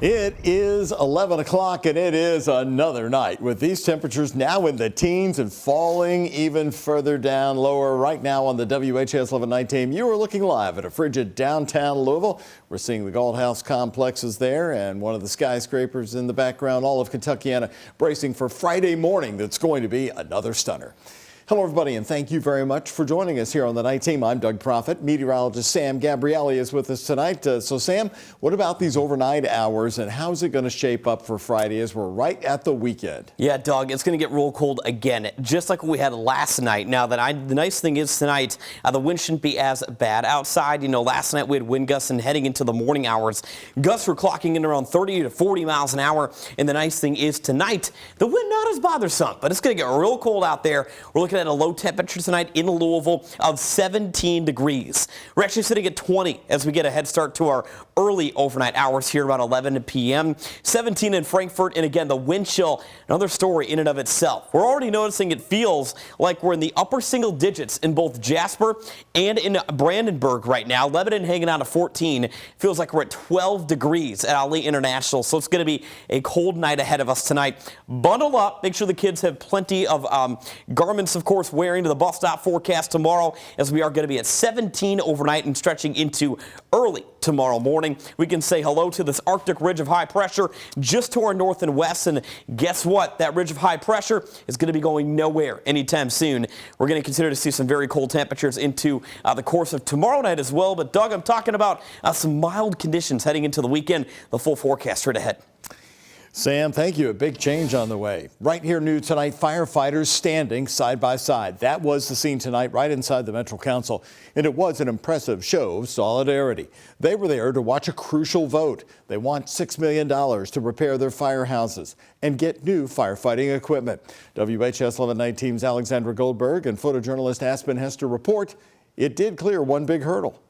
It is 11 o'clock and it is another night with these temperatures now in the teens and falling even further down lower. Right now on the WHAS11 night team, you are looking live at a frigid downtown Louisville. We're seeing the Galt House complexes there and one of the skyscrapers in the background. All of Kentuckiana bracing for Friday morning. That's going to be another stunner. Hello, everybody, and thank you very much for joining us here on the night team. I'm Doug Proffitt. Meteorologist Sam Gabrielli is with us tonight. So, Sam, what about these overnight hours, and how's it going to shape up for Friday as we're right at the weekend? Yeah, Doug, it's going to get real cold again, just like we had last night. Now, the nice thing is tonight, the wind shouldn't be as bad outside. You know, last night we had wind gusts, and heading into the morning hours, gusts were clocking in around 30 to 40 miles an hour. And the nice thing is tonight, the wind not as bothersome, but it's going to get real cold out there. We're looking at a low temperature tonight in Louisville of 17 degrees. We're actually sitting at 20 as we get a head start to our early overnight hours here around 11 p.m. 17 in Frankfort, and again, the wind chill, another story in and of itself. We're already noticing it feels like we're in the upper single digits in both Jasper and in Brandenburg right now. Lebanon hanging out at 14. Feels like we're at 12 degrees at Ali International, so it's going to be a cold night ahead of us tonight. Bundle up. Make sure the kids have plenty of garments, of course, wearing to the bus stop forecast tomorrow, as we are going to be at 17 overnight and stretching into early tomorrow morning. We can say hello to this Arctic ridge of high pressure just to our north and west, and guess what? That ridge of high pressure is going to be going nowhere anytime soon. We're going to continue to see some very cold temperatures into the course of tomorrow night as well. But Doug, I'm talking about some mild conditions heading into the weekend. The full forecast right ahead. Sam, thank you. A big change on the way. Right here new tonight, firefighters standing side by side. That was the scene tonight right inside the Metro Council, and it was an impressive show of solidarity. They were there to watch a crucial vote. They want $6 million to repair their firehouses and get new firefighting equipment. WHS 11 Night Team's Alexandra Goldberg and photojournalist Aspen Hester report it did clear one big hurdle.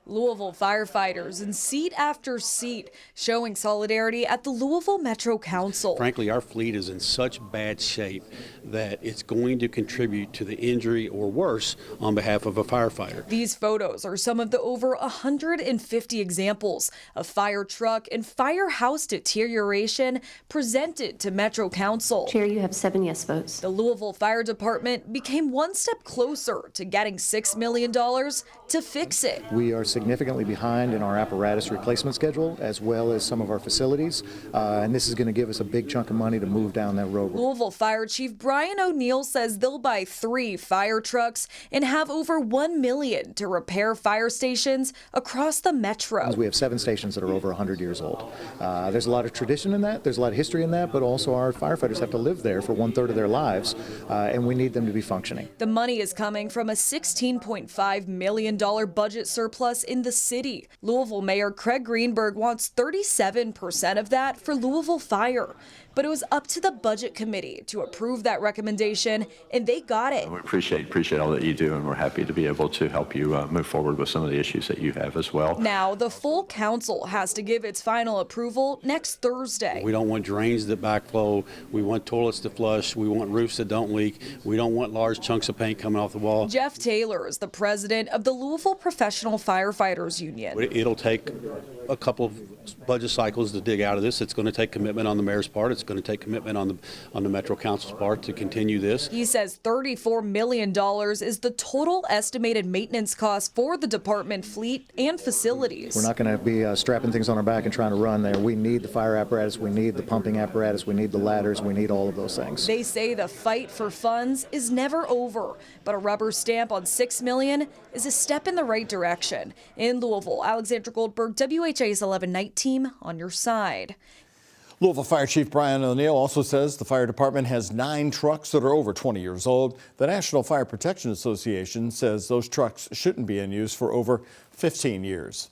Louisville firefighters in seat after seat showing solidarity at the Louisville Metro Council. Frankly, our fleet is in such bad shape that it's going to contribute to the injury or worse on behalf of a firefighter. These photos are some of the over 150 examples of fire truck and firehouse deterioration presented to Metro Council. Chair, you have 7 yes votes. The Louisville Fire Department became one step closer to getting $6 million to fix it. We are significantly behind in our apparatus replacement schedule, as well as some of our facilities, and this is going to give us a big chunk of money to move down that road. Louisville Fire Chief Brian O'Neill says they'll buy 3 fire trucks and have over $1 million to repair fire stations across the metro. We have 7 stations that are over 100 years old. There's a lot of tradition in that, there's a lot of history in that, but also our firefighters have to live there for 1/3 of their lives, and we need them to be functioning. The money is coming from a $16.5 million budget surplus in the city. Louisville Mayor Craig Greenberg wants 37% of that for Louisville Fire. But it was up to the budget committee to approve that recommendation, and they got it. We appreciate all that you do, and we're happy to be able to help you move forward with some of the issues that you have as well. Now, the full council has to give its final approval next Thursday. We don't want drains that backflow. We want toilets to flush. We want roofs that don't leak. We don't want large chunks of paint coming off the wall. Jeff Taylor is the president of the Louisville Professional Firefighters Union. It'll take a couple of budget cycles to dig out of this. It's going to take commitment on the mayor's part. It's going to take commitment on the Metro Council's part to continue this. He says $34 million is the total estimated maintenance cost for the department fleet and facilities. We're not going to be strapping things on our back and trying to run there. We need the fire apparatus, we need the pumping apparatus, we need the ladders, we need all of those things. They say the fight for funds is never over, but a rubber stamp on $6 million is a step in the right direction. In Louisville, Alexandra Goldberg, WHAS 11 Night Team on your side. Louisville Fire Chief Brian O'Neill also says the fire department has 9 trucks that are over 20 years old. The National Fire Protection Association says those trucks shouldn't be in use for over 15 years.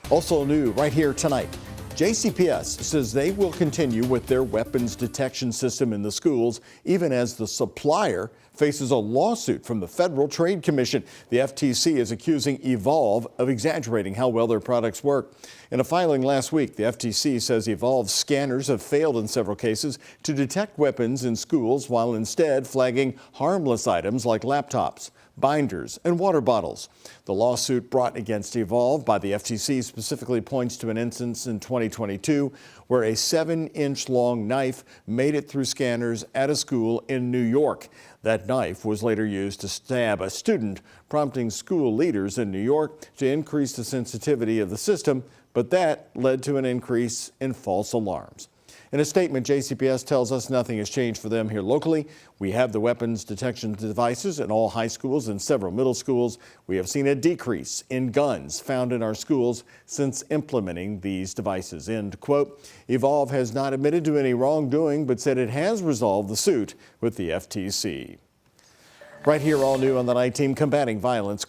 Also new right here tonight, JCPS says they will continue with their weapons detection system in the schools, even as the supplier faces a lawsuit from the Federal Trade Commission. The FTC is accusing Evolve of exaggerating how well their products work. In a filing last week, the FTC says Evolve's scanners have failed in several cases to detect weapons in schools, while instead flagging harmless items like laptops. binders, and water bottles. The lawsuit brought against Evolve by the FTC specifically points to an instance in 2022 where a 7-inch long knife made it through scanners at a school in New York. That knife was later used to stab a student, prompting school leaders in New York to increase the sensitivity of the system, but that led to an increase in false alarms. In a statement, JCPS tells us nothing has changed for them here locally. We have the weapons detection devices in all high schools and several middle schools. We have seen a decrease in guns found in our schools since implementing these devices. End quote. Evolve has not admitted to any wrongdoing, but said it has resolved the suit with the FTC. Right here, all new on the night team, combating violent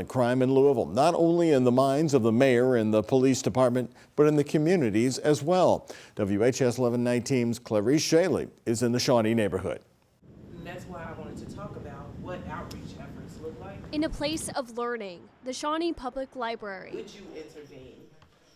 crime in Louisville, not only in the minds of the mayor and the police department, but in the communities as well. WHAS11 night team's Clarice Shaley is in the Shawnee neighborhood. And that's why I wanted to talk about what outreach efforts look like. In a place of learning, the Shawnee Public Library. Would you intervene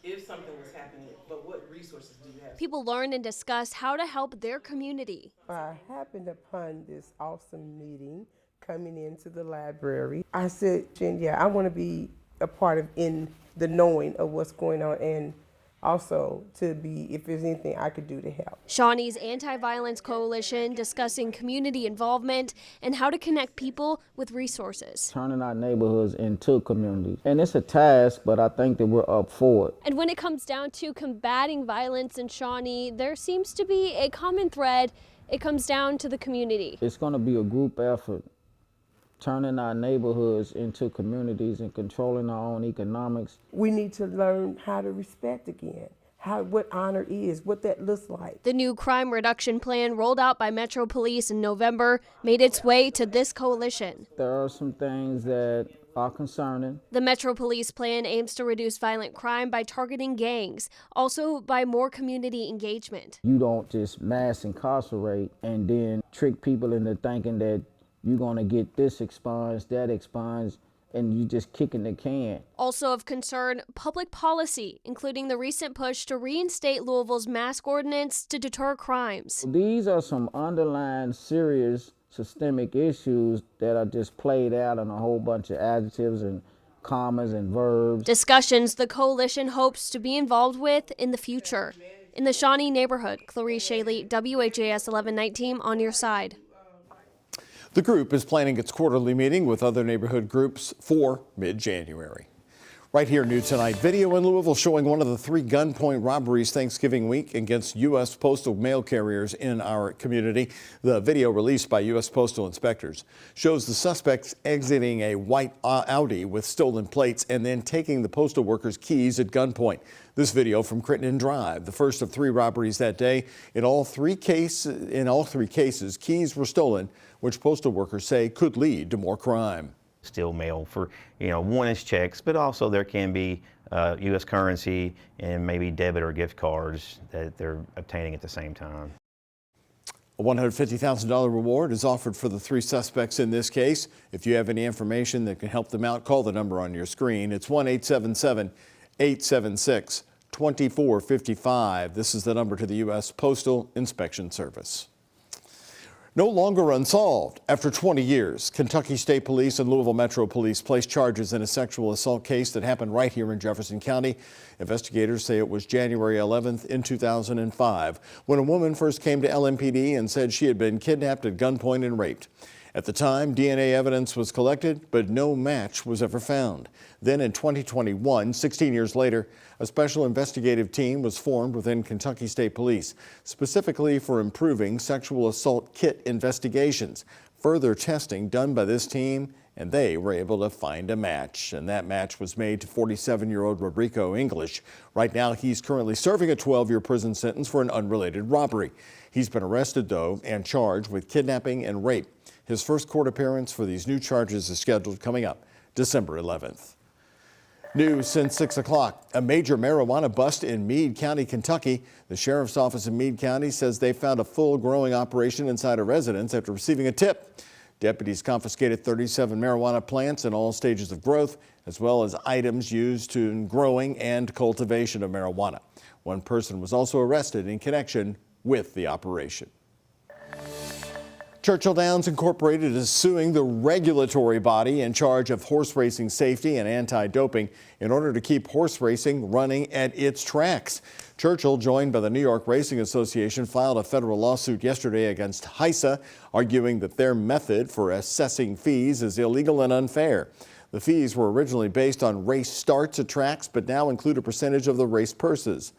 if something was happening, but what resources do you have? People learn and discuss how to help their community. I happened upon this awesome meeting coming into the library. I said, Jen, yeah, I want to be a part of in the knowing of what's going on, and also to be, if there's anything I could do to help. Shawnee's Anti-Violence Coalition discussing community involvement and how to connect people with resources. Turning our neighborhoods into communities. And it's a task, but I think that we're up for it. And when it comes down to combating violence in Shawnee, there seems to be a common thread. It comes down to the community. It's going to be a group effort. Turning our neighborhoods into communities and controlling our own economics. We need to learn how to respect again, what honor is, what that looks like. The new crime reduction plan rolled out by Metro Police in November made its way to this coalition. There are some things that are concerning. The Metro Police plan aims to reduce violent crime by targeting gangs, also by more community engagement. You don't just mass incarcerate and then trick people into thinking that you're going to get this expunged, that expunged, and you just kicking the can. Also of concern, public policy, including the recent push to reinstate Louisville's mask ordinance to deter crimes. These are some underlying serious systemic issues that are just played out in a whole bunch of adjectives and commas and verbs. Discussions the coalition hopes to be involved with in the future. In the Shawnee neighborhood, Clarice Shaley, WHAS 11 Night Team, on your side. The group is planning its quarterly meeting with other neighborhood groups for mid-January. Right here, new tonight, video in Louisville showing one of the 3 gunpoint robberies Thanksgiving week against U.S. postal mail carriers in our community. The video, released by U.S. postal inspectors, shows the suspects exiting a white Audi with stolen plates and then taking the postal workers' keys at gunpoint. This video from Crittenden Drive, the first of 3 robberies that day. In all three cases, keys were stolen, which postal workers say could lead to more crime. Steal mail for, one is checks, but also there can be U.S. currency and maybe debit or gift cards that they're obtaining at the same time. A $150,000 reward is offered for the 3 suspects in this case. If you have any information that can help them out, call the number on your screen. It's 1-877-876-2455. This is the number to the U.S. Postal Inspection Service. No longer unsolved. After 20 years, Kentucky State Police and Louisville Metro Police placed charges in a sexual assault case that happened right here in Jefferson County. Investigators say it was January 11th in 2005 when a woman first came to LMPD and said she had been kidnapped at gunpoint and raped. At the time, DNA evidence was collected, but no match was ever found. Then in 2021, 16 years later, a special investigative team was formed within Kentucky State Police, specifically for improving sexual assault kit investigations. Further testing done by this team, and they were able to find a match. And that match was made to 47-year-old Rodrigo English. Right now, he's currently serving a 12-year prison sentence for an unrelated robbery. He's been arrested, though, and charged with kidnapping and rape. His first court appearance for these new charges is scheduled coming up December 11th. New since 6 o'clock, a major marijuana bust in Meade County, Kentucky. The sheriff's office in Meade County says they found a full growing operation inside a residence after receiving a tip. Deputies confiscated 37 marijuana plants in all stages of growth, as well as items used in growing and cultivation of marijuana. One person was also arrested in connection with the operation. Churchill Downs Incorporated is suing the regulatory body in charge of horse racing safety and anti-doping in order to keep horse racing running at its tracks. Churchill, joined by the New York Racing Association, filed a federal lawsuit yesterday against WHAS11, arguing that their method for assessing fees is illegal and unfair. The fees were originally based on race starts at tracks, but now include a percentage of the race purses.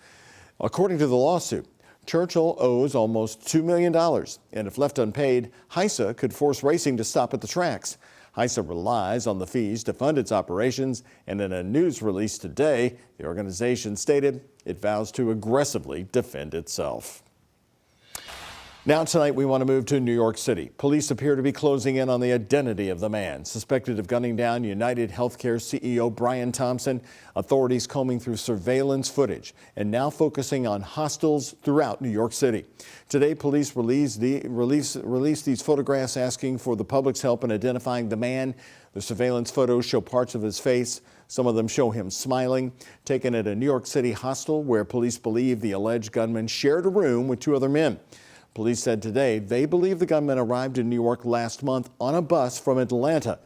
According to the lawsuit, Churchill owes almost $2 million, and if left unpaid, WHAS11 could force racing to stop at the tracks. WHAS11 relies on the fees to fund its operations, and in a news release today, the organization stated it vows to aggressively defend itself. Now tonight, we want to move to New York City. Police appear to be closing in on the identity of the man suspected of gunning down United Healthcare CEO Brian Thompson. Authorities combing through surveillance footage and now focusing on hostels throughout New York City. Today, police released these photographs asking for the public's help in identifying the man. The surveillance photos show parts of his face. Some of them show him smiling, taken at a New York City hostel where police believe the alleged gunman shared a room with two other men. Police said today they believe the gunman arrived in New York last month on a bus from Atlanta.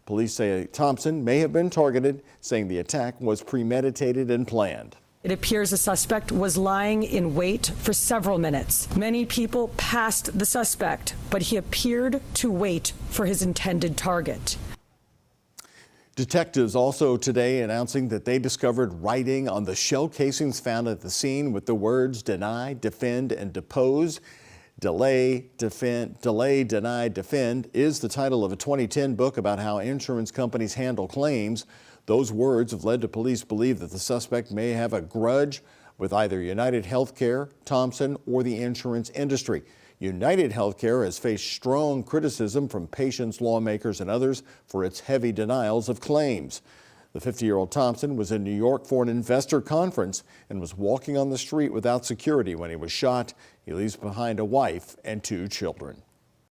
Police say Thompson may have been targeted, saying the attack was premeditated and planned. It appears the suspect was lying in wait for several minutes. Many people passed the suspect, but he appeared to wait for his intended target. Detectives also today announcing that they discovered writing on the shell casings found at the scene with the words deny, defend, and depose. Delay, Deny, Defend is the title of a 2010 book about how insurance companies handle claims. Those words have led to police believe that the suspect may have a grudge with either United Healthcare, Thompson, or the insurance industry. United Healthcare has faced strong criticism from patients, lawmakers, and others for its heavy denials of claims. The 50-year-old Thompson was in New York for an investor conference and was walking on the street without security when he was shot. He leaves behind a wife and two children.